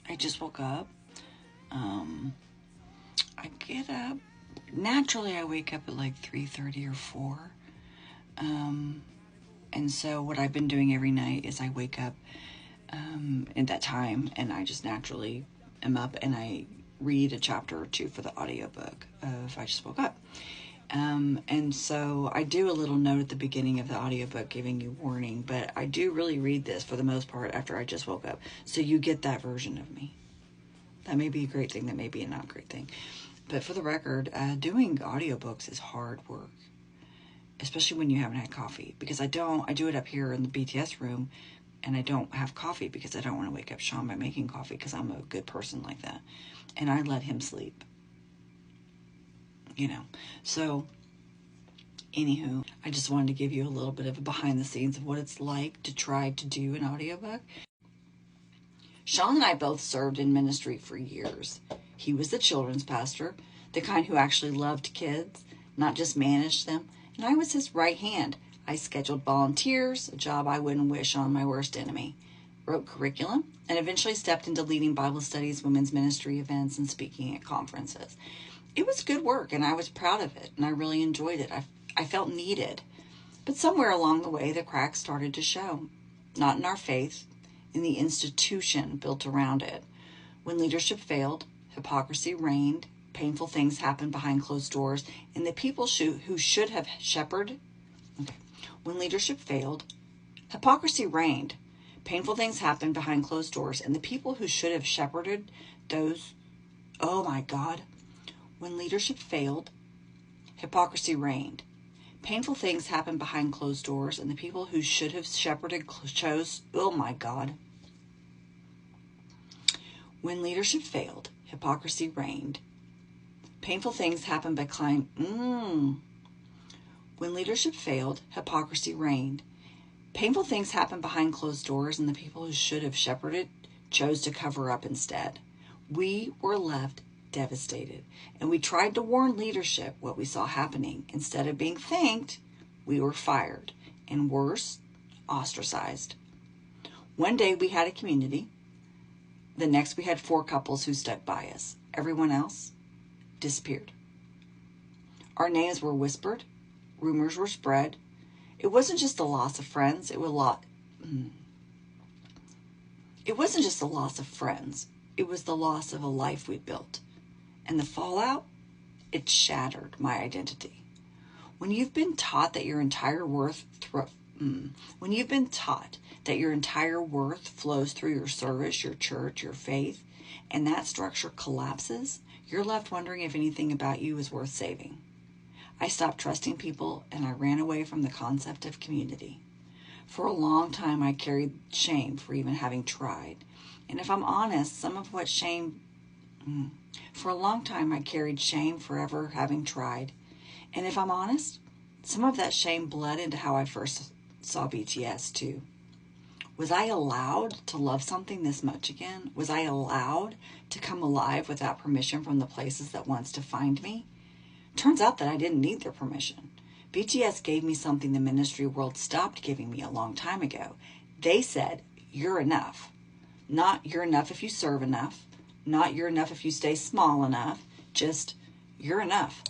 I just woke up. I get up. Naturally, I wake up at like 3:30 or 4. And so what I've been doing every night is I wake up at that time, and I just naturally am up and I read a chapter or two for the audiobook of I Just Woke Up. And so I do a little note at the beginning of the audiobook giving you warning, but I do really read this for the most part after I just woke up. So you get that version of me. That may be a great thing, that may be a not great thing. But for the record, doing audiobooks is hard work, especially when you haven't had coffee, because I do it up here in the BTS room, and I don't have coffee because I don't want to wake up Sean by making coffee, because I'm a good person like that. And I let him sleep. So anywho, I just wanted to give you a little bit of a behind the scenes of what it's like to try to do an audiobook. Sean and I both served in ministry for years. He was the children's pastor, the kind who actually loved kids, not just managed them. And I was his right hand. I scheduled volunteers, a job I wouldn't wish on my worst enemy, wrote curriculum, and eventually stepped into leading Bible studies, women's ministry events, and speaking at conferences. It was good work, and I was proud of it, and I really enjoyed it. I felt needed. But somewhere along the way, the cracks started to show. Not in our faith, in the institution built around it. When leadership failed, hypocrisy reigned, painful things happened behind closed doors, and the people who should have shepherded. When leadership failed, hypocrisy reigned, painful things happened behind closed doors, and the people who should have shepherded those, oh my God. When leadership failed, hypocrisy reigned. Painful things happened behind closed doors, and the people who should have shepherded chose, oh my God. When leadership failed, hypocrisy reigned. Painful things happened behind, When leadership failed, hypocrisy reigned. Painful things happened behind closed doors, and the people who should have shepherded chose to cover up instead. We were left devastated, and we tried to warn leadership what we saw happening. Instead of being thanked, we were fired, and worse, ostracized. One day we had a community. The next we had 4 couples who stuck by us. Everyone else disappeared. Our names were whispered. Rumors were spread. It wasn't just the loss of friends. It wasn't just the loss of friends. It was the loss of a life we built. And the fallout, it shattered my identity. When you've been taught that your entire worth flows through your service, your church, your faith, and that structure collapses, you're left wondering if anything about you is worth saving. I stopped trusting people, and I ran away from the concept of community. For a long time, I carried shame for even having tried. And if I'm honest, for a long time, I carried shame for ever having tried. And if I'm honest, some of that shame bled into how I first saw BTS too. Was I allowed to love something this much again? Was I allowed to come alive without permission from the places that once defined me? Turns out that I didn't need their permission. BTS gave me something the ministry world stopped giving me a long time ago. They said, you're enough. Not you're enough if you serve enough. Not you're enough if you stay small enough. Just you're enough.